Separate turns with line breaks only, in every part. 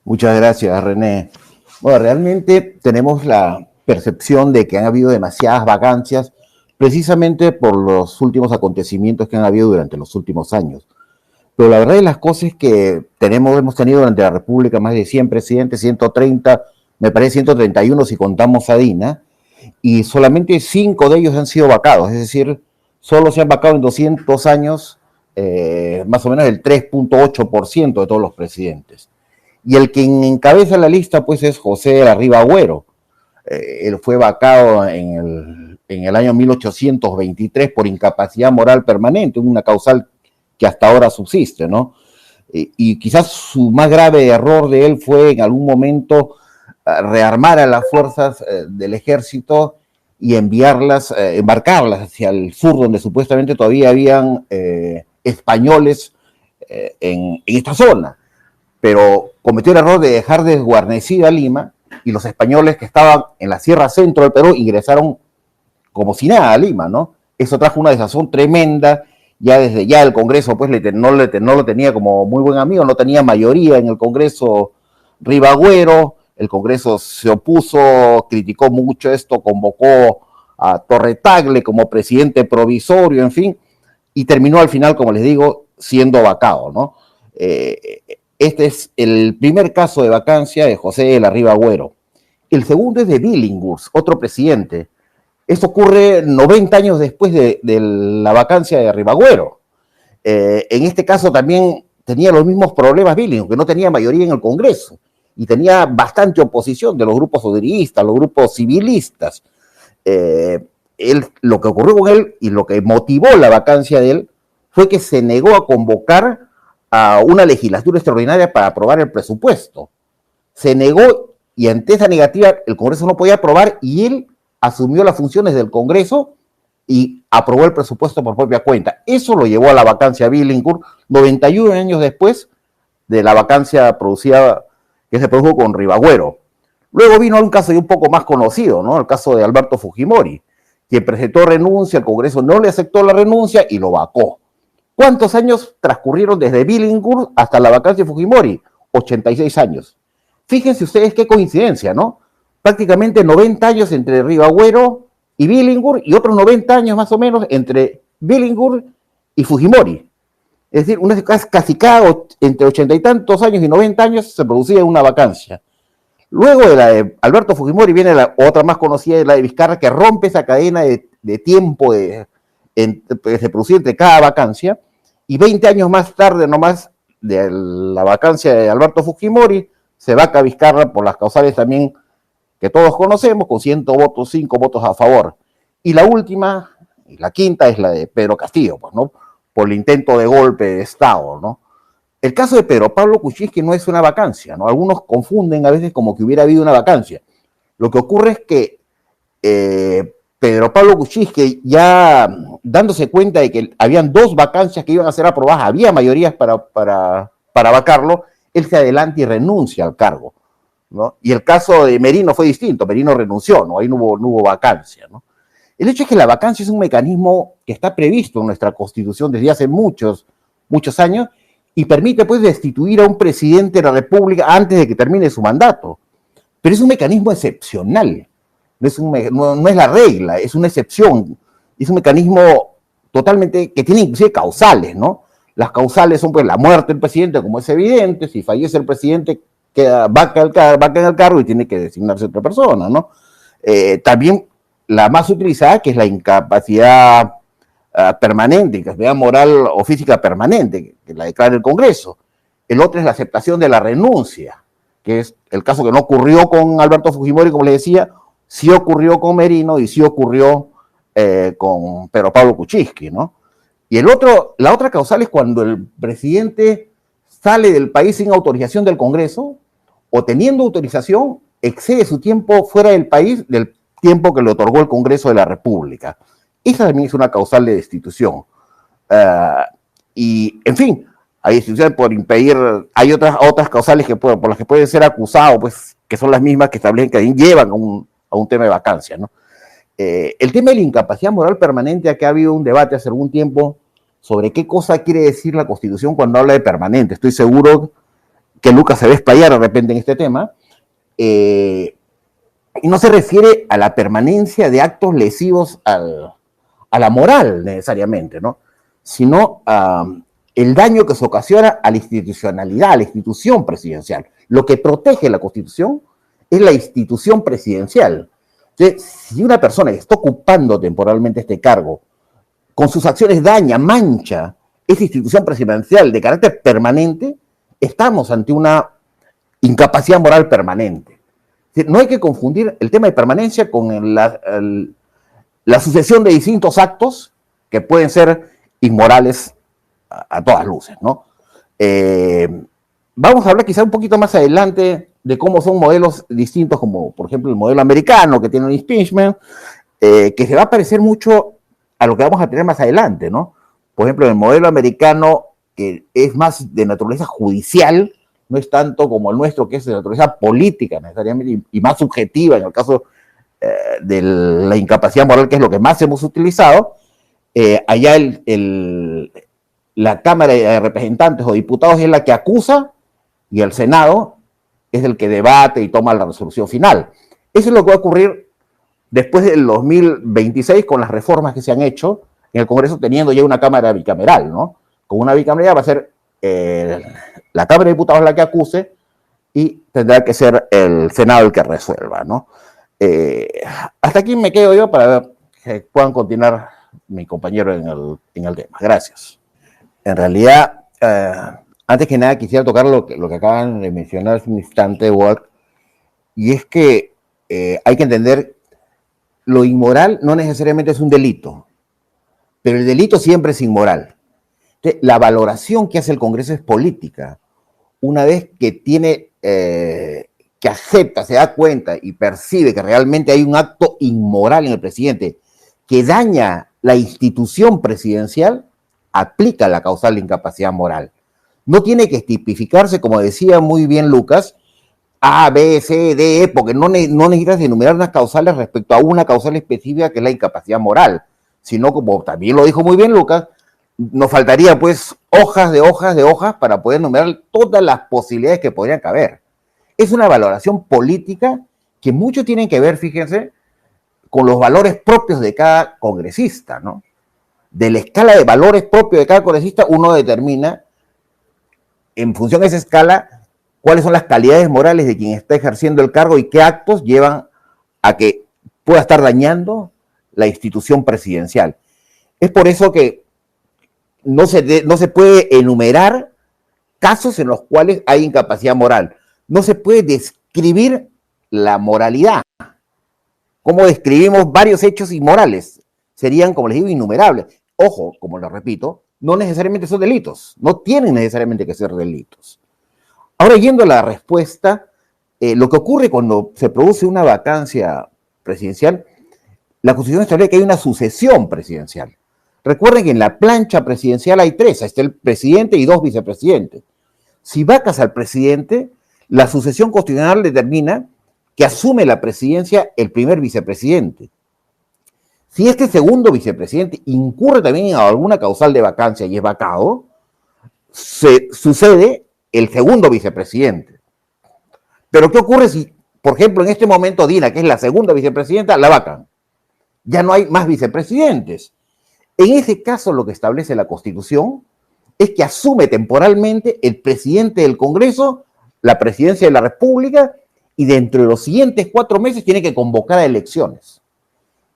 Muchas gracias, René. Bueno, realmente tenemos la percepción de que han habido demasiadas vacancias precisamente por los últimos acontecimientos que han habido durante los últimos años. Pero la verdad de las cosas es que hemos tenido durante la República más de 100 presidentes, 130, me parece 131 si contamos a Dina, y solamente 5 de ellos han sido vacados, es decir, solo se han vacado en 200 años más o menos el 3.8% de todos los presidentes. Y el que encabeza la lista, pues, es José de la Riva Agüero. Él fue vacado en el año 1823 por incapacidad moral permanente, una causal que hasta ahora subsiste, ¿no? Y quizás su más grave error de él fue en algún momento rearmar a las fuerzas del ejército y embarcarlas hacia el sur, donde supuestamente todavía habían españoles en esta zona. Pero cometió el error de dejar desguarnecida Lima y los españoles que estaban en la sierra centro del Perú ingresaron como si nada a Lima, ¿no? Eso trajo una desazón tremenda. Ya desde ya el Congreso pues no lo tenía como muy buen amigo, no tenía mayoría en el Congreso Riva Agüero, el Congreso se opuso, criticó mucho esto, convocó a Torre Tagle como presidente provisorio, en fin, y terminó al final, como les digo, siendo vacado, ¿no? Este es el primer caso de vacancia de José de la Riva Agüero. El segundo es de Billinghurst, otro presidente. Esto ocurre 90 años después de la vacancia de Ribagüero. En este caso también tenía los mismos problemas Billinghurst, que no tenía mayoría en el Congreso y tenía bastante oposición de los grupos odiristas, los grupos civilistas. Lo que ocurrió con él y lo que motivó la vacancia de él fue que se negó a convocar a una legislatura extraordinaria para aprobar el presupuesto. Se negó y ante esa negativa el Congreso no podía aprobar y él asumió las funciones del Congreso y aprobó el presupuesto por propia cuenta. Eso lo llevó a la vacancia Billinghurst 91 años después de la vacancia que se produjo con Ribagüero. Luego vino un caso un poco más conocido, ¿no? El caso de Alberto Fujimori, quien presentó renuncia, el Congreso no le aceptó la renuncia y lo vacó. ¿Cuántos años transcurrieron desde Billinghurst hasta la vacancia de Fujimori? 86 años. Fíjense ustedes qué coincidencia, ¿no? Prácticamente 90 años entre Ribagüero y Billinghurst y otros 90 años más o menos entre Billinghurst y Fujimori. Es decir, casi entre 80 y tantos años y 90 años se producía una vacancia. Luego de la de Alberto Fujimori viene la otra más conocida, la de Vizcarra, que rompe esa cadena de tiempo que se producía entre cada vacancia, y 20 años más tarde nomás de la vacancia de Alberto Fujimori, se vaca Vizcarra por las causales también que todos conocemos, con 100 votos, 5 votos a favor. Y la última, y la quinta, es la de Pedro Castillo, pues, ¿no? Por el intento de golpe de Estado, ¿no? El caso de Pedro Pablo Kuczynski no es una vacancia, ¿no? Algunos confunden a veces como que hubiera habido una vacancia. Lo que ocurre es que Pedro Pablo Kuczynski, ya dándose cuenta de que habían 2 vacancias que iban a ser aprobadas, había mayorías para vacarlo, él se adelanta y renuncia al cargo, ¿no? Y el caso de Merino fue distinto, Merino renunció, ¿no? Ahí no hubo vacancia, ¿no? El hecho es que la vacancia es un mecanismo que está previsto en nuestra Constitución desde hace muchos años y permite, pues, destituir a un presidente de la República antes de que termine su mandato. Pero es un mecanismo excepcional, no es la regla, es una excepción, es un mecanismo totalmente que tiene inclusive causales, ¿no? Las causales son, pues, la muerte del presidente, como es evidente, si fallece el presidente, vaca en el cargo y tiene que designarse otra persona, ¿no? También la más utilizada, que es la incapacidad permanente, incapacidad moral o física permanente, que la declara el Congreso. El otro es la aceptación de la renuncia, que es el caso que no ocurrió con Alberto Fujimori, como les decía, sí ocurrió con Merino y sí ocurrió con Pedro Pablo Kuczynski, ¿no? Y la otra causal es cuando el presidente sale del país sin autorización del Congreso o teniendo autorización, excede su tiempo fuera del país del tiempo que le otorgó el Congreso de la República. Esa también es una causal de destitución. Y, en fin, hay destituciones por impedir, hay otras causales por las que puede ser acusado, pues, que son las mismas que establecen que llevan a un tema de vacancia, ¿no? El tema de la incapacidad moral permanente, aquí ha habido un debate hace algún tiempo sobre qué cosa quiere decir la Constitución cuando habla de permanente. Estoy seguro que Lucas se va a explayar de repente en este tema, y no se refiere a la permanencia de actos lesivos a la moral necesariamente, ¿no? Sino el daño que se ocasiona a la institucionalidad, a la institución presidencial. Lo que protege la Constitución es la institución presidencial. Entonces, si una persona que está ocupando temporalmente este cargo, con sus acciones daña, mancha esa institución presidencial de carácter permanente, estamos ante una incapacidad moral permanente. No hay que confundir el tema de permanencia con la sucesión de distintos actos que pueden ser inmorales a todas luces, ¿no? Vamos a hablar quizá un poquito más adelante de cómo son modelos distintos, como por ejemplo el modelo americano, que tiene un impeachment, que se va a parecer mucho a lo que vamos a tener más adelante, ¿no? Por ejemplo, el modelo americano, que es más de naturaleza judicial, no es tanto como el nuestro, que es de naturaleza política necesariamente, y más subjetiva en el caso de la incapacidad moral, que es lo que más hemos utilizado. Allá la Cámara de Representantes o Diputados es la que acusa y el Senado es el que debate y toma la resolución final. Eso es lo que va a ocurrir después del 2026 con las reformas que se han hecho en el Congreso, teniendo ya una Cámara bicameral, ¿no? Con una bicameral va a ser la Cámara de Diputados la que acuse y tendrá que ser el Senado el que resuelva, ¿no? Hasta aquí me quedo yo para ver que puedan continuar mi compañero en el tema. Gracias. En realidad, antes que nada quisiera tocar lo que acaban de mencionar hace un instante, Walt, y es que hay que entender lo inmoral no necesariamente es un delito, pero el delito siempre es inmoral. Entonces, la valoración que hace el Congreso es política. Una vez que tiene, que acepta, se da cuenta y percibe que realmente hay un acto inmoral en el presidente que daña la institución presidencial, aplica la causal de incapacidad moral. No tiene que tipificarse, como decía muy bien Lucas, A, B, C, D, E, porque no necesitas enumerar unas causales respecto a una causal específica que es la incapacidad moral, sino, como también lo dijo muy bien Lucas, nos faltaría pues hojas de hojas para poder enumerar todas las posibilidades que podrían caber. Es una valoración política que mucho tiene que ver, fíjense, con los valores propios de cada congresista, ¿no? De la escala de valores propios de cada congresista, uno determina, en función de esa escala, cuáles son las calidades morales de quien está ejerciendo el cargo y qué actos llevan a que pueda estar dañando la institución presidencial. Es por eso que no se puede enumerar casos en los cuales hay incapacidad moral. No se puede describir la moralidad. ¿Cómo describimos varios hechos inmorales? Serían, como les digo, innumerables. Ojo, como les repito, no necesariamente son delitos. No tienen necesariamente que ser delitos. Ahora, yendo a la respuesta, lo que ocurre cuando se produce una vacancia presidencial, la Constitución establece que hay una sucesión presidencial. Recuerden que en la plancha presidencial hay tres, está el presidente y dos vicepresidentes. Si vacas al presidente, la sucesión constitucional determina que asume la presidencia el primer vicepresidente. Si este segundo vicepresidente incurre también en alguna causal de vacancia y es vacado, sucede el segundo vicepresidente. Pero ¿qué ocurre si, por ejemplo, en este momento Dina, que es la segunda vicepresidenta, la vacan? Ya no hay más vicepresidentes. En ese caso, lo que establece la Constitución es que asume temporalmente el presidente del Congreso la presidencia de la República y dentro de los siguientes 4 meses tiene que convocar a elecciones.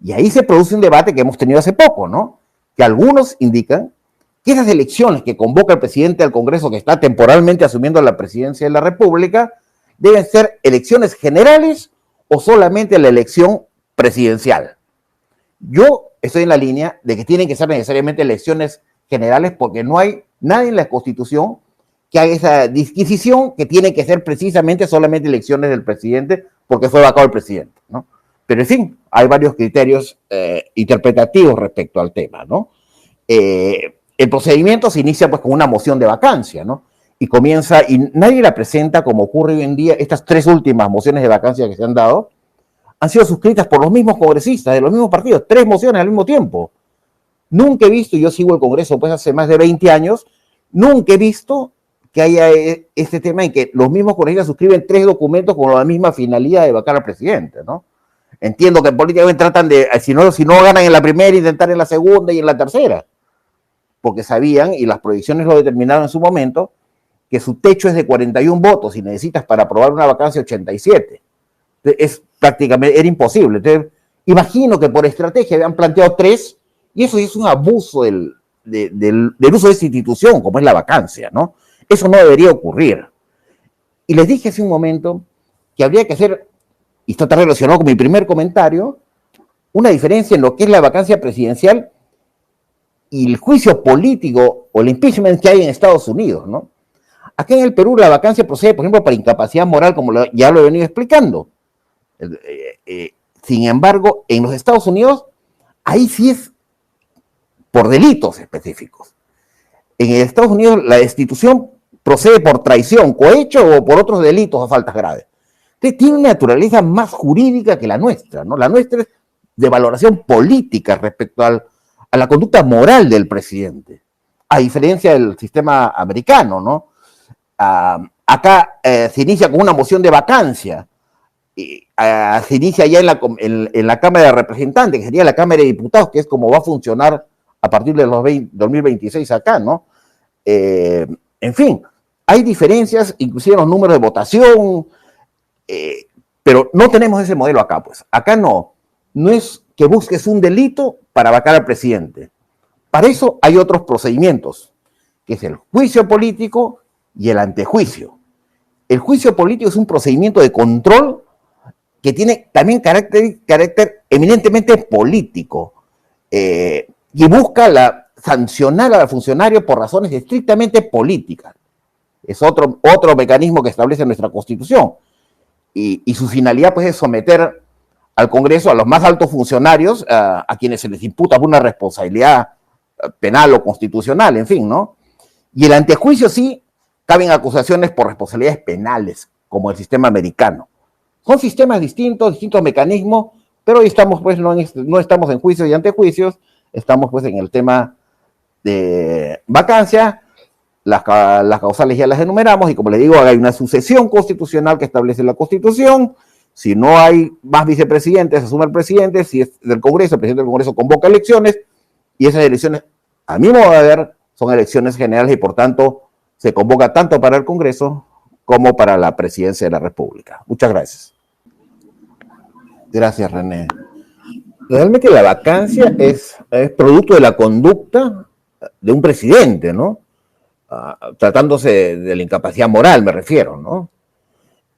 Y ahí se produce un debate que hemos tenido hace poco, ¿no? Que algunos indican que esas elecciones que convoca el presidente del Congreso que está temporalmente asumiendo la presidencia de la República deben ser elecciones generales o solamente la elección presidencial. Yo estoy en la línea de que tienen que ser necesariamente elecciones generales porque no hay nadie en la Constitución que haga esa disquisición que tiene que ser precisamente solamente elecciones del presidente porque fue vacado el presidente, ¿no? Pero en fin, hay varios criterios interpretativos respecto al tema, ¿no? El procedimiento se inicia pues con una moción de vacancia, ¿no? Y comienza, y nadie la presenta como ocurre hoy en día. Estas 3 últimas mociones de vacancia que se han dado han sido suscritas por los mismos congresistas de los mismos partidos, 3 mociones al mismo tiempo. Nunca he visto, y yo sigo el Congreso pues hace más de 20 años, nunca he visto que haya este tema en que los mismos congresistas suscriben 3 documentos con la misma finalidad de vacar al presidente, ¿no? Entiendo que políticamente tratan de, si no ganan en la primera, intentar en la segunda y en la tercera, porque sabían, y las proyecciones lo determinaron en su momento, que su techo es de 41 votos y necesitas para aprobar una vacancia 87. Entonces, prácticamente, era imposible. Entonces, imagino que por estrategia habían planteado 3, y eso es un abuso del uso de esta institución, como es la vacancia, ¿no? Eso no debería ocurrir. Y les dije hace un momento que habría que hacer, y esto está relacionado con mi primer comentario, una diferencia en lo que es la vacancia presidencial y el juicio político o el impeachment que hay en Estados Unidos, ¿no? Acá en el Perú la vacancia procede, por ejemplo, para incapacidad moral, como ya lo he venido explicando. Sin embargo, en los Estados Unidos, ahí sí es por delitos específicos. En Estados Unidos la destitución procede por traición, cohecho o por otros delitos o faltas graves. Entonces tiene una naturaleza más jurídica que la nuestra, ¿no? La nuestra es de valoración política respecto a la conducta moral del presidente, a diferencia del sistema americano, ¿no? Acá se inicia con una moción de vacancia, se inicia ya en la Cámara de Representantes, que sería la Cámara de Diputados, que es como va a funcionar a partir de 2026 acá, ¿no? En fin, hay diferencias, inclusive en los números de votación, pero no tenemos ese modelo acá, pues. Acá no es que busques un delito para vacar al presidente. Para eso hay otros procedimientos, que es el juicio político y el antejuicio. El juicio político es un procedimiento de control que tiene también carácter eminentemente político y busca sancionar al funcionario por razones estrictamente políticas. Es otro mecanismo que establece nuestra Constitución. Y su finalidad, pues, es someter al Congreso a los más altos funcionarios, a quienes se les imputa una responsabilidad penal o constitucional, en fin, ¿no? Y el antejuicio sí caben acusaciones por responsabilidades penales, como el sistema americano. Son sistemas distintos mecanismos, pero hoy estamos, pues, no estamos en juicios y antejuicios, estamos, pues, en el tema de vacancia. Las causales ya las enumeramos y, como le digo, hay una sucesión constitucional que establece la Constitución. Si no hay más vicepresidentes, asume el presidente. Si es del Congreso, el presidente del Congreso convoca elecciones, y esas elecciones, a mi modo de ver, son elecciones generales y, por tanto, se convoca tanto para el Congreso como para la presidencia de la República. Muchas gracias. Gracias, René. Realmente la vacancia es producto de la conducta de un presidente, ¿no? Tratándose de la incapacidad moral, me refiero, ¿no?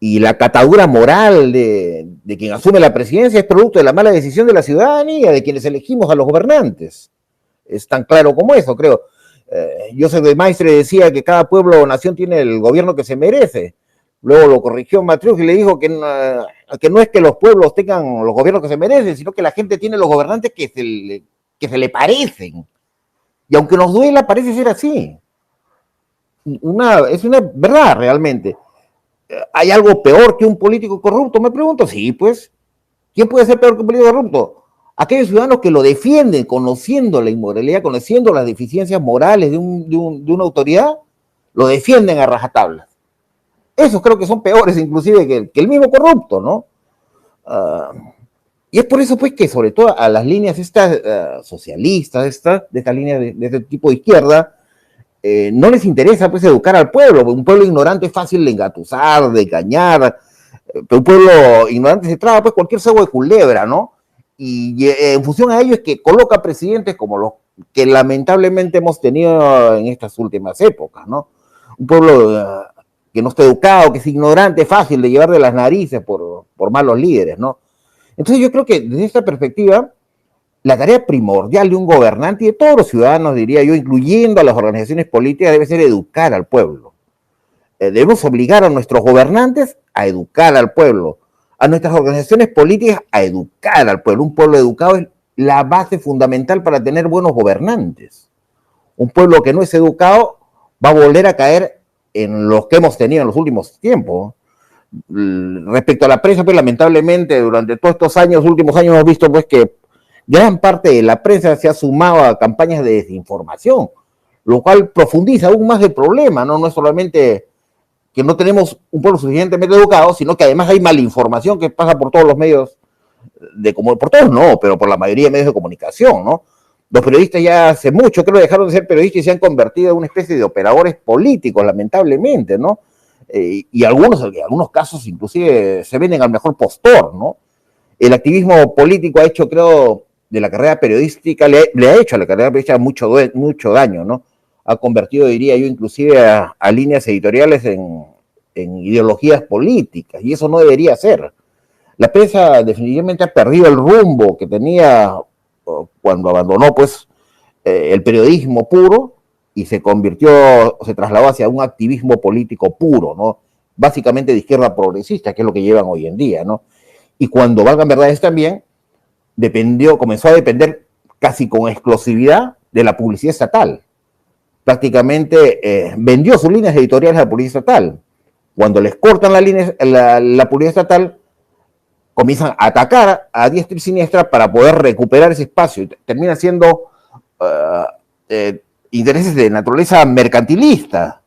Y la catadura moral de quien asume la presidencia es producto de la mala decisión de la ciudadanía, de quienes elegimos a los gobernantes. Es tan claro como eso, creo. Joseph de Maistre decía que cada pueblo o nación tiene el gobierno que se merece. Luego lo corrigió Matrius y le dijo que no es que los pueblos tengan los gobiernos que se merecen, sino que la gente tiene los gobernantes que se le parecen. Y aunque nos duela, parece ser así. Es una verdad, realmente. ¿Hay algo peor que un político corrupto? Me pregunto. Sí, pues. ¿Quién puede ser peor que un político corrupto? Aquellos ciudadanos que lo defienden, conociendo la inmoralidad, conociendo las deficiencias morales de una autoridad, lo defienden a rajatabla. Esos creo que son peores inclusive que el mismo corrupto, ¿no? Y es por eso, pues, que sobre todo a las líneas estas socialistas, de esta línea de este tipo de izquierda, no les interesa, pues, educar al pueblo. Un pueblo ignorante es fácil de engatusar, de engañar, pero un pueblo ignorante se traga, pues, cualquier cebo de culebra, ¿no? Y en función a ello es que coloca presidentes como los que lamentablemente hemos tenido en estas últimas épocas, ¿no? Un pueblo que no está educado, que es ignorante, fácil de llevar de las narices por malos líderes, ¿no? Entonces yo creo que desde esta perspectiva, la tarea primordial de un gobernante y de todos los ciudadanos, diría yo, incluyendo a las organizaciones políticas, debe ser educar al pueblo. Debemos obligar a nuestros gobernantes a educar al pueblo, a nuestras organizaciones políticas a educar al pueblo. Un pueblo educado es la base fundamental para tener buenos gobernantes. Un pueblo que no es educado va a volver a caer en los que hemos tenido en los últimos tiempos. Respecto a la prensa, pues lamentablemente durante todos estos últimos años hemos visto, pues, que gran parte de la prensa se ha sumado a campañas de desinformación, lo cual profundiza aún más el problema, ¿no? No es solamente que no tenemos un pueblo suficientemente educado, sino que además hay malinformación que pasa por todos los medios por todos no, pero por la mayoría de medios de comunicación, ¿no? Los periodistas ya hace mucho, creo, dejaron de ser periodistas y se han convertido en una especie de operadores políticos, lamentablemente, ¿no? Y algunos casos inclusive se venden al mejor postor, ¿no? El activismo político ha hecho, creo, de la carrera periodística, le ha hecho a la carrera periodística mucho daño, ¿no? Ha convertido, diría yo, inclusive a líneas editoriales en ideologías políticas, y eso no debería ser. La prensa definitivamente ha perdido el rumbo que tenía cuando abandonó, pues, el periodismo puro y se trasladó hacia un activismo político puro, ¿no? Básicamente de izquierda progresista, que es lo que llevan hoy en día, ¿no? Y cuando valgan verdades también, comenzó a depender casi con exclusividad de la publicidad estatal. Prácticamente vendió sus líneas editoriales a la publicidad estatal. Cuando les cortan la publicidad estatal, comienzan a atacar a diestra y siniestra para poder recuperar ese espacio. Termina siendo intereses de naturaleza mercantilista.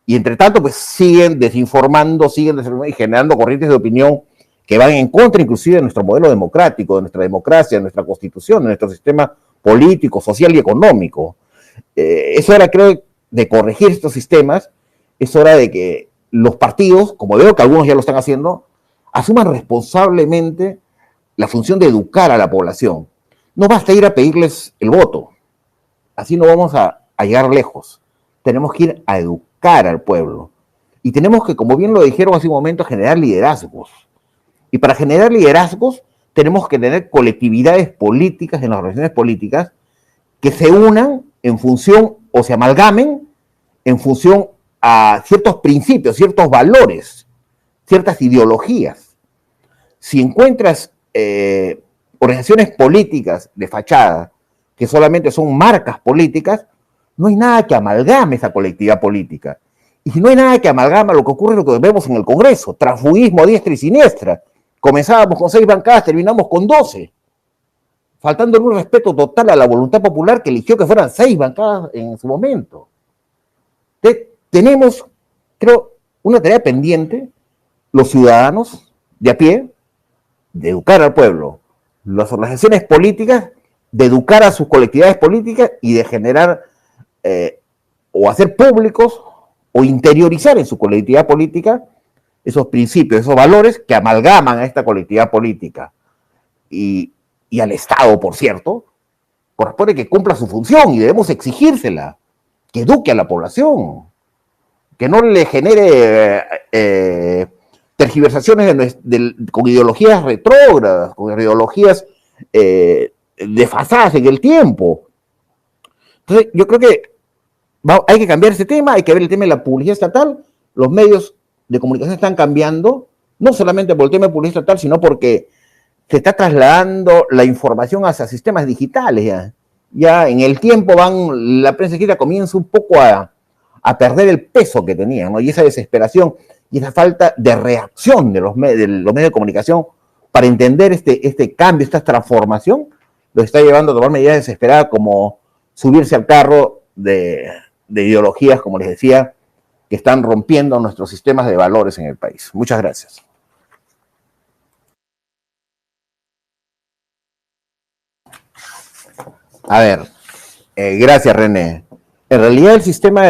Y entre tanto, pues siguen desinformando y generando corrientes de opinión que van en contra inclusive de nuestro modelo democrático, de nuestra democracia, de nuestra constitución, de nuestro sistema político, social y económico. Es hora, creo, de corregir estos sistemas. Es hora de que los partidos, como veo que algunos ya lo están haciendo, asuman responsablemente la función de educar a la población. No basta ir a pedirles el voto. Así no vamos a llegar lejos. Tenemos que ir a educar al pueblo. Y tenemos que, como bien lo dijeron hace un momento, generar liderazgos. Y para generar liderazgos tenemos que tener colectividades políticas en las organizaciones políticas que se unan en función o se amalgamen en función a ciertos principios, ciertos valores, ciertas ideologías. Si encuentras organizaciones políticas de fachada que solamente son marcas políticas, no hay nada que amalgame esa colectividad política. Y si no hay nada que amalgame, lo que ocurre es lo que vemos en el Congreso, transfugismo a diestra y siniestra. Comenzábamos con 6 bancadas, terminamos con 12, faltando un respeto total a la voluntad popular que eligió que fueran 6 bancadas en su momento. Tenemos, creo, una tarea pendiente, los ciudadanos de a pie, de educar al pueblo, las organizaciones políticas, de educar a sus colectividades políticas y de generar o hacer públicos o interiorizar en su colectividad política esos principios, esos valores que amalgaman a esta colectividad política. Y al Estado, por cierto, corresponde que cumpla su función y debemos exigírsela, que eduque a la población, que no le genere tergiversaciones con ideologías retrógradas, con ideologías desfasadas en el tiempo. Entonces, yo creo que hay que cambiar ese tema, hay que ver el tema de la publicidad estatal. Los medios de comunicación están cambiando, no solamente por el tema de publicidad estatal, sino porque se está trasladando la información hacia sistemas digitales. Ya en el tiempo la prensa escrita comienza un poco a perder el peso que tenía, ¿no? Y esa desesperación y esa falta de reacción de los medios de comunicación para entender este cambio, esta transformación, lo está llevando a tomar medidas desesperadas como subirse al carro de ideologías, como les decía, que están rompiendo nuestros sistemas de valores en el país. Muchas gracias. A ver, gracias, René. En realidad el sistema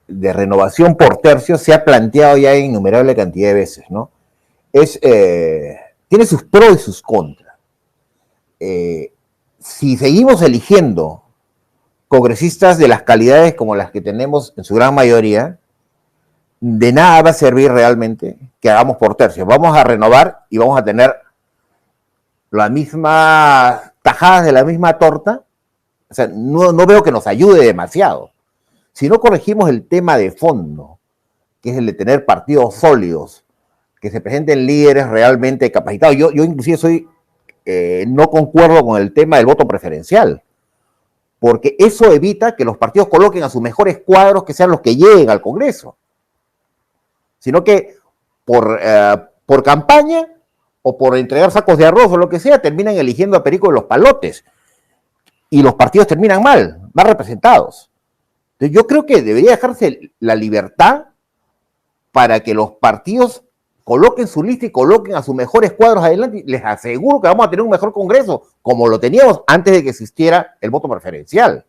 de renovación por tercios se ha planteado ya en innumerable cantidad de veces, ¿no? Tiene sus pros y sus contras. Si seguimos eligiendo congresistas de las calidades como las que tenemos en su gran mayoría, de nada va a servir realmente que hagamos por tercios. Vamos a renovar y vamos a tener las mismas tajadas de la misma torta. O sea, no veo que nos ayude demasiado. Si no corregimos el tema de fondo, que es el de tener partidos sólidos, que se presenten líderes realmente capacitados. Yo inclusive no concuerdo con el tema del voto preferencial, porque eso evita que los partidos coloquen a sus mejores cuadros que sean los que lleguen al Congreso, sino que por campaña o por entregar sacos de arroz o lo que sea, terminan eligiendo a Perico de los Palotes y los partidos terminan mal representados. Entonces yo creo que debería dejarse la libertad para que los partidos coloquen su lista y coloquen a sus mejores cuadros adelante. Les aseguro que vamos a tener un mejor Congreso, como lo teníamos antes de que existiera el voto preferencial.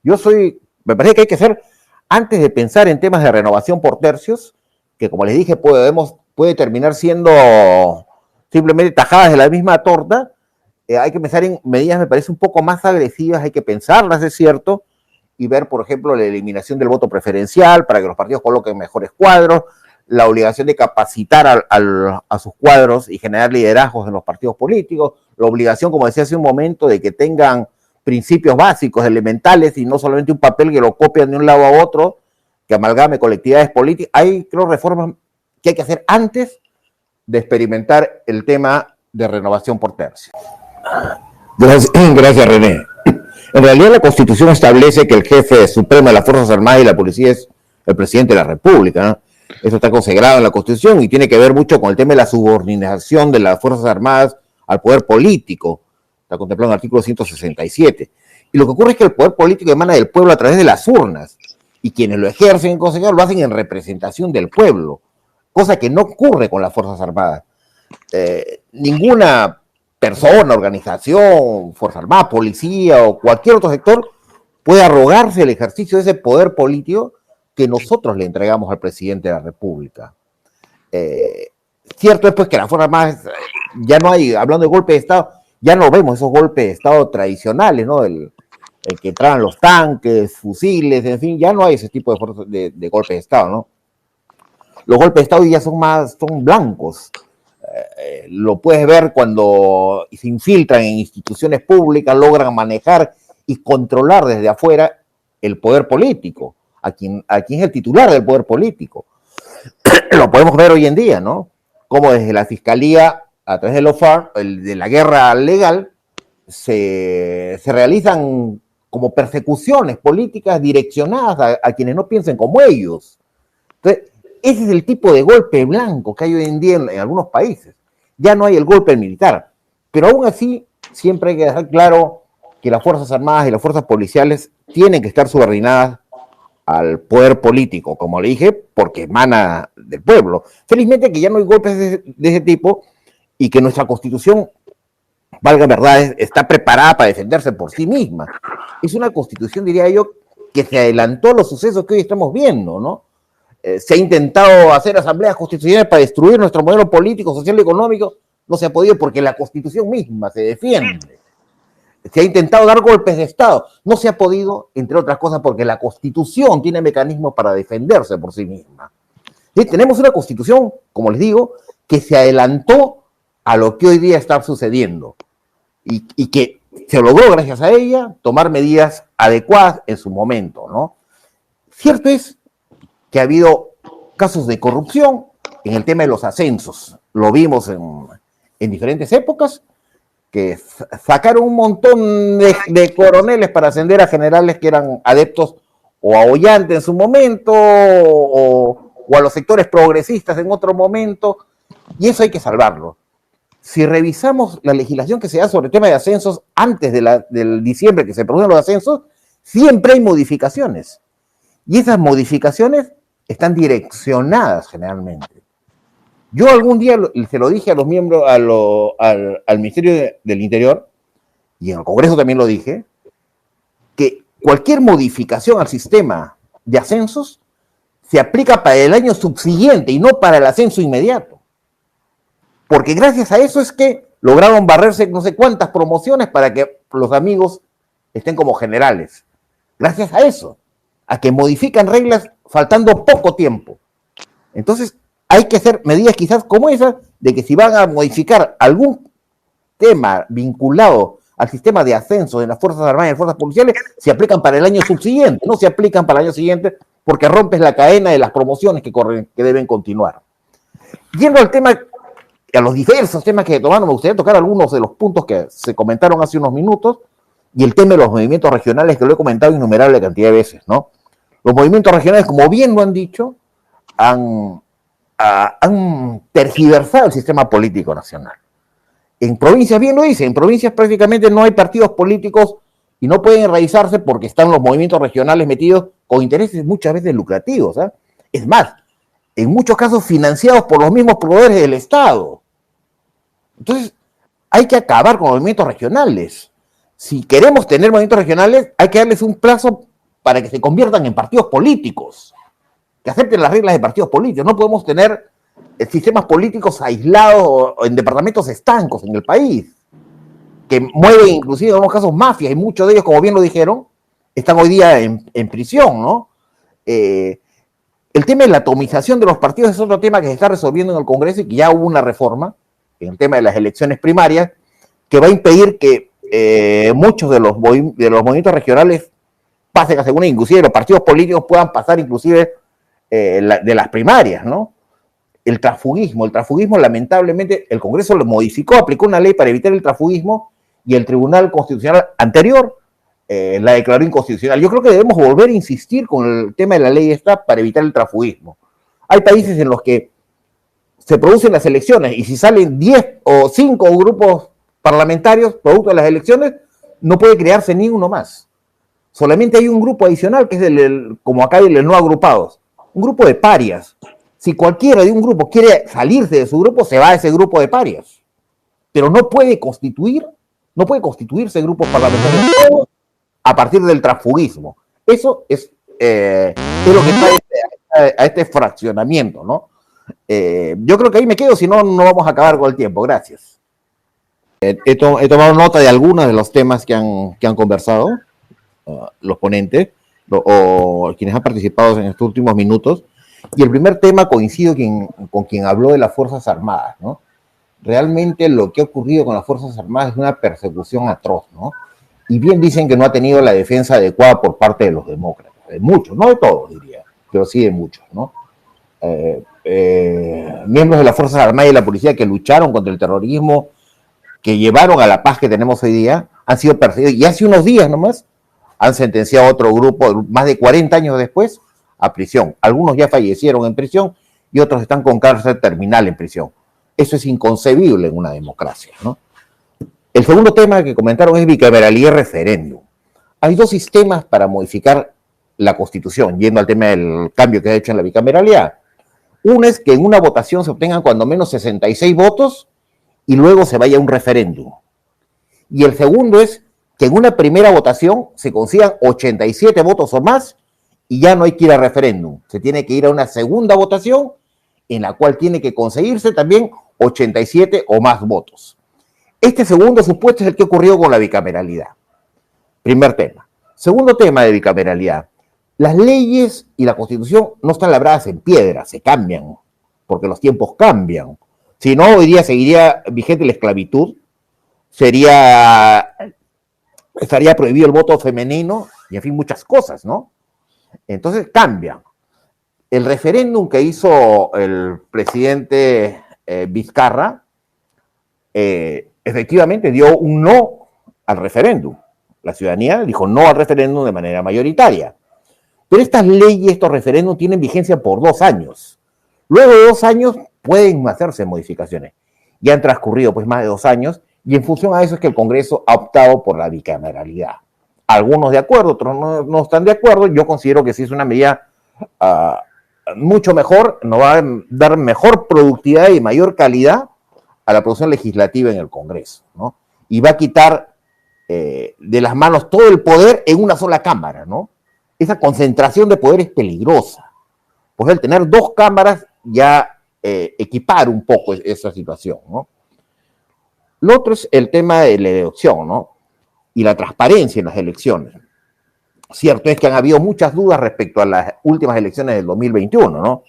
Me parece que hay que hacer, antes de pensar en temas de renovación por tercios, que como les dije, puede terminar siendo simplemente tajadas de la misma torta, hay que pensar en medidas, me parece, un poco más agresivas, hay que pensarlas, es cierto, y ver, por ejemplo, la eliminación del voto preferencial para que los partidos coloquen mejores cuadros, la obligación de capacitar a sus cuadros y generar liderazgos en los partidos políticos, la obligación, como decía hace un momento, de que tengan principios básicos, elementales, y no solamente un papel que lo copian de un lado a otro, que amalgame colectividades políticas. Hay, creo, reformas que hay que hacer antes de experimentar el tema de renovación por tercio.
Gracias, René. En realidad la Constitución establece que el jefe supremo de las Fuerzas Armadas y la Policía es el presidente de la República, ¿no? Eso está consagrado en la Constitución y tiene que ver mucho con el tema de la subordinación de las Fuerzas Armadas al poder político. Está contemplado en el artículo 167. Y lo que ocurre es que el poder político emana del pueblo a través de las urnas. Y quienes lo ejercen en consejo lo hacen en representación del pueblo, cosa que no ocurre con las Fuerzas Armadas. Ninguna persona, organización, Fuerza Armada, policía o cualquier otro sector puede arrogarse el ejercicio de ese poder político que nosotros le entregamos al presidente de la República. Cierto es pues que las Fuerzas Armadas ya no hay, hablando de golpe de Estado, ya no vemos esos golpes de Estado tradicionales, ¿no? El que entraban los tanques, fusiles, en fin, ya no hay ese tipo de golpes de Estado, ¿no? Los golpes de Estado ya son blancos. Lo puedes ver cuando se infiltran en instituciones públicas, logran manejar y controlar desde afuera el poder político, a quien es el titular del poder político. Lo podemos ver hoy en día, ¿no? Como desde la Fiscalía, a través del OFAR, de la guerra legal, se realizan como persecuciones políticas direccionadas a quienes no piensen como ellos. Entonces, ese es el tipo de golpe blanco que hay hoy en día en algunos países. Ya no hay el golpe militar, pero aún así siempre hay que dejar claro que las Fuerzas Armadas y las fuerzas policiales tienen que estar subordinadas al poder político, como le dije, porque emana del pueblo. Felizmente que ya no hay golpes de ese tipo y que nuestra Constitución, valga verdad, está preparada para defenderse por sí misma. Es una Constitución, diría yo, que se adelantó a los sucesos que hoy estamos viendo, ¿no? Se ha intentado hacer asambleas constitucionales para destruir nuestro modelo político, social y económico, no se ha podido porque la Constitución misma se defiende. Se ha intentado dar golpes de Estado, no se ha podido, entre otras cosas, porque la Constitución tiene mecanismos para defenderse por sí misma. ¿Sí? Tenemos una Constitución, como les digo, que se adelantó a lo que hoy día está sucediendo y que se logró, gracias a ella, tomar medidas adecuadas en su momento, ¿no? Cierto es que ha habido casos de corrupción en el tema de los ascensos. Lo vimos en diferentes épocas, que sacaron un montón de coroneles para ascender a generales que eran adeptos o a Ollanta en su momento, o a los sectores progresistas en otro momento, y eso hay que salvarlo. Si revisamos la legislación que se da sobre el tema de ascensos antes del diciembre que se producen los ascensos, siempre hay modificaciones. Y esas modificaciones están direccionadas generalmente. Yo algún día se lo dije a los miembros, al Ministerio del Interior, y en el Congreso también lo dije, que cualquier modificación al sistema de ascensos se aplica para el año subsiguiente y no para el ascenso inmediato. Porque gracias a eso es que lograron barrerse no sé cuántas promociones para que los amigos estén como generales. Gracias a eso, a que modifican reglas faltando poco tiempo. Entonces, hay que hacer medidas quizás como esas, de que si van a modificar algún tema vinculado al sistema de ascenso de las Fuerzas Armadas y las Fuerzas Policiales, se aplican para el año subsiguiente, no se aplican para el año siguiente porque rompes la cadena de las promociones que deben continuar. Yendo al tema, a los diversos temas que tomaron, me gustaría tocar algunos de los puntos que se comentaron hace unos minutos, y el tema de los movimientos regionales, que lo he comentado innumerable cantidad de veces, ¿no? Los movimientos regionales, como bien lo han dicho, han tergiversado el sistema político nacional. En provincias, bien lo dice, en provincias prácticamente no hay partidos políticos y no pueden enraizarse porque están los movimientos regionales metidos
con intereses muchas veces lucrativos, ¿eh? Es más, en muchos casos financiados por los mismos proveedores del Estado. Entonces, hay que acabar con los movimientos regionales. Si queremos tener movimientos regionales, hay que darles un plazo para que se conviertan en partidos políticos, que acepten las reglas de partidos políticos. No podemos tener sistemas políticos aislados o en departamentos estancos en el país, que mueven inclusive en algunos casos mafias, y muchos de ellos, como bien lo dijeron, están hoy día en prisión, ¿no? El tema de la atomización de los partidos es otro tema que se está resolviendo en el Congreso y que ya hubo una reforma en el tema de las elecciones primarias que va a impedir que muchos de los movimientos regionales pasen a segunda, inclusive los partidos políticos puedan pasar inclusive de las primarias, ¿no? El transfugismo lamentablemente el Congreso lo modificó, aplicó una ley para evitar el transfugismo y el Tribunal Constitucional anterior la declaró inconstitucional. Yo creo que debemos volver a insistir con el tema de la ley esta para evitar el transfugismo. Hay países en los que se producen las elecciones y si salen 10 o 5 grupos parlamentarios producto de las elecciones, no puede crearse ni uno más. Solamente hay un grupo adicional que es como acá el no agrupados, un grupo de parias. Si cualquiera de un grupo quiere salirse de su grupo, se va a ese grupo de parias. Pero no puede constituirse grupos parlamentarios a partir del transfugismo. Eso es lo que trae a este fraccionamiento, ¿no? Yo creo que ahí me quedo, si no, no vamos a acabar con el tiempo. Gracias. He tomado nota de algunos de los temas que han conversado los ponentes o quienes han participado en estos últimos minutos. Y el primer tema coincido con quien habló de las Fuerzas Armadas, ¿no? Realmente lo que ha ocurrido con las Fuerzas Armadas es una persecución atroz, ¿no? Y bien dicen que no ha tenido la defensa adecuada por parte de los demócratas, de muchos, no de todos diría, pero sí de muchos, ¿no? Miembros de las Fuerzas Armadas y de la policía que lucharon contra el terrorismo, que llevaron a la paz que tenemos hoy día, han sido perseguidos, y hace unos días nomás han sentenciado a otro grupo, más de 40 años después, a prisión. Algunos ya fallecieron en prisión y otros están con cárcel terminal en prisión. Eso es inconcebible en una democracia, ¿no? El segundo tema que comentaron es bicameralidad y referéndum. Hay dos sistemas para modificar la Constitución, yendo al tema del cambio que ha hecho en la bicameralidad. Uno es que en una votación se obtengan cuando menos 66 votos y luego se vaya a un referéndum. Y el segundo es que en una primera votación se consigan 87 votos o más y ya no hay que ir a referéndum. Se tiene que ir a una segunda votación en la cual tiene que conseguirse también 87 o más votos. Este segundo supuesto es el que ocurrió con la bicameralidad. Primer tema. Segundo tema de bicameralidad. Las leyes y la Constitución no están labradas en piedra, se cambian, porque los tiempos cambian. Si no, hoy día seguiría vigente la esclavitud, estaría prohibido el voto femenino y, en fin, muchas cosas, ¿no? Entonces cambian. El referéndum que hizo el presidente Vizcarra, efectivamente dio un no al referéndum. La ciudadanía dijo no al referéndum de manera mayoritaria. Pero estas leyes, estos referéndums tienen vigencia por 2 años. Luego de 2 años pueden hacerse modificaciones. Ya han transcurrido pues más de 2 años y en función a eso es que el Congreso ha optado por la bicameralidad. Algunos de acuerdo, otros no están de acuerdo. Yo considero que sí es una medida mucho mejor, nos va a dar mejor productividad y mayor calidad a la producción legislativa en el Congreso, ¿no? Y va a quitar de las manos todo el poder en una sola cámara, ¿no? Esa concentración de poder es peligrosa. Pues el tener 2 cámaras ya equipar un poco esa situación, ¿no? Lo otro es el tema de la elección, ¿no? Y la transparencia en las elecciones. Cierto es que han habido muchas dudas respecto a las últimas elecciones del 2021, ¿no?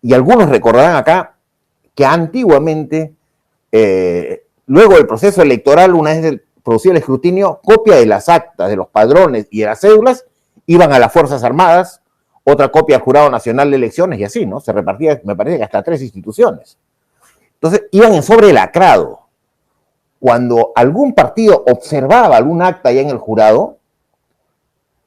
Y algunos recordarán acá que antiguamente, luego del proceso electoral, una vez producido el escrutinio, copia de las actas, de los padrones y de las cédulas iban a las Fuerzas Armadas, otra copia al Jurado Nacional de Elecciones y así, ¿no? Se repartía, me parece que hasta 3 instituciones. Entonces, iban en sobre lacrado. Cuando algún partido observaba algún acta ya en el jurado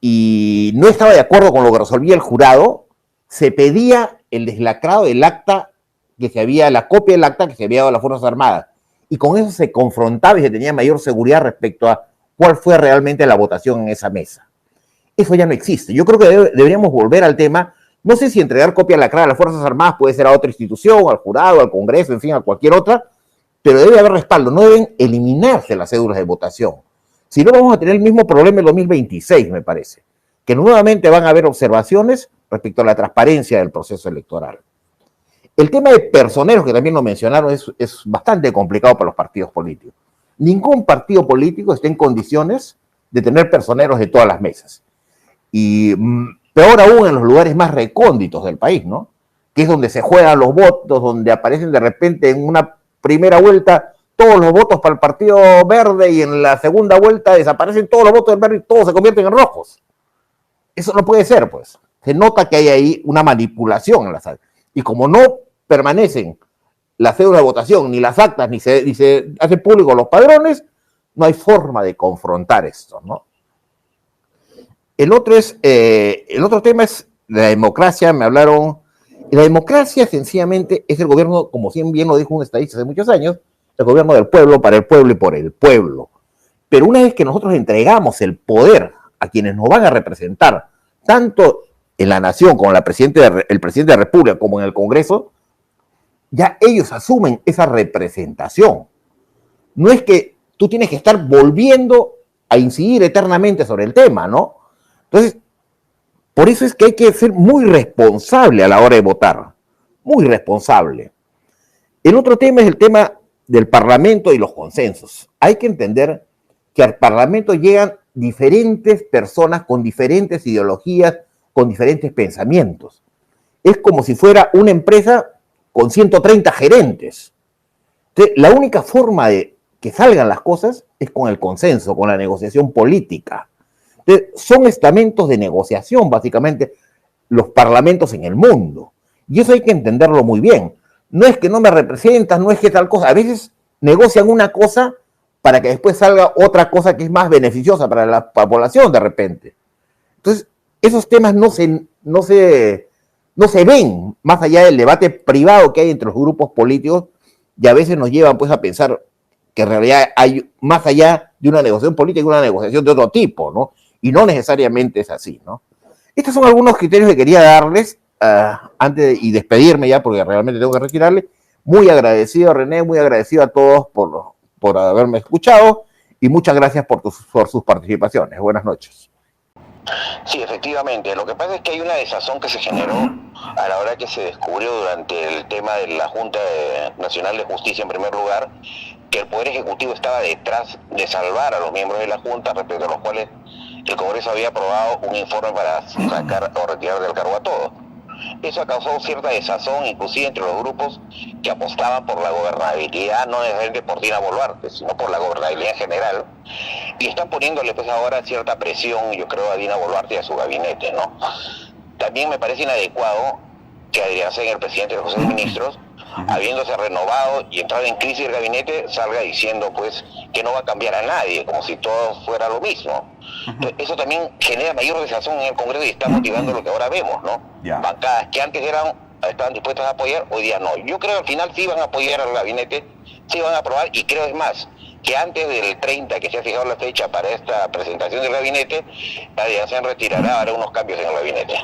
y no estaba de acuerdo con lo que resolvía el jurado, se pedía el deslacrado del acta la copia del acta que se había dado a las Fuerzas Armadas. Y con eso se confrontaba y se tenía mayor seguridad respecto a cuál fue realmente la votación en esa mesa. Eso ya no existe. Yo creo que deberíamos volver al tema. No sé si entregar copia lacrada a las Fuerzas Armadas puede ser a otra institución, al jurado, al Congreso, en fin, a cualquier otra, pero debe haber respaldo. No deben eliminarse las cédulas de votación. Si no, vamos a tener el mismo problema en 2026, me parece, que nuevamente van a haber observaciones respecto a la transparencia del proceso electoral. El tema de personeros, que también lo mencionaron, es bastante complicado para los partidos políticos. Ningún partido político está en condiciones de tener personeros de todas las mesas. Y peor aún en los lugares más recónditos del país, ¿no? Que es donde se juegan los votos, donde aparecen de repente en una primera vuelta todos los votos para el Partido Verde y en la segunda vuelta desaparecen todos los votos del Verde y todos se convierten en rojos. Eso no puede ser, pues. Se nota que hay ahí una manipulación en las actas. Y como no permanecen las cédulas de votación, ni las actas, ni se hacen públicos los padrones, no hay forma de confrontar esto, ¿no? El otro tema es la democracia, me hablaron. La democracia sencillamente es el gobierno, como bien lo dijo un estadista hace muchos años, el gobierno del pueblo, para el pueblo y por el pueblo. Pero una vez que nosotros entregamos el poder a quienes nos van a representar, tanto en la nación como el presidente de la República, como en el Congreso, ya ellos asumen esa representación. No es que tú tienes que estar volviendo a incidir eternamente sobre el tema, ¿no? Entonces, por eso es que hay que ser muy responsable a la hora de votar, muy responsable. El otro tema es el tema del Parlamento y los consensos. Hay que entender que al Parlamento llegan diferentes personas con diferentes ideologías, con diferentes pensamientos. Es como si fuera una empresa con 130 gerentes. Entonces, la única forma de que salgan las cosas es con el consenso, con la negociación política. Entonces, son estamentos de negociación, básicamente, los parlamentos en el mundo. Y eso hay que entenderlo muy bien. No es que no me representas, no es que tal cosa. A veces negocian una cosa para que después salga otra cosa que es más beneficiosa para la población de repente. Entonces, esos temas no se ven más allá del debate privado que hay entre los grupos políticos y a veces nos llevan pues a pensar que en realidad hay más allá de una negociación política una negociación de otro tipo, ¿no? Y no necesariamente es así, ¿no? Estos son algunos criterios que quería darles antes y despedirme ya, porque realmente tengo que retirarle. Muy agradecido, René, muy agradecido a todos por haberme escuchado y muchas gracias por sus participaciones. Buenas noches.
Sí, efectivamente. Lo que pasa es que hay una desazón que se generó a la hora que se descubrió durante el tema de la Junta Nacional de Justicia, en primer lugar, que el Poder Ejecutivo estaba detrás de salvar a los miembros de la Junta, respecto a los cuales el Congreso había aprobado un informe para sacar o retirar del cargo a todos. Eso ha causado cierta desazón, inclusive entre los grupos que apostaban por la gobernabilidad, no necesariamente por Dina Boluarte, sino por la gobernabilidad en general, y están poniéndole pues ahora cierta presión, yo creo, a Dina Boluarte y a su gabinete, ¿no? También me parece inadecuado que Adrián Sen, el presidente del Consejo de Ministros, habiéndose renovado y entrado en crisis el gabinete, salga diciendo pues que no va a cambiar a nadie, como si todo fuera lo mismo. Eso también genera mayor desazón en el Congreso y está motivando lo que ahora vemos, ¿no? Bancadas que antes estaban dispuestas a apoyar, hoy día no. Yo creo que al final sí van a apoyar al gabinete, sí van a aprobar, y creo es más, que antes del 30, que se ha fijado la fecha para esta presentación del gabinete, Adrián Sen retirará, hará unos cambios en el gabinete.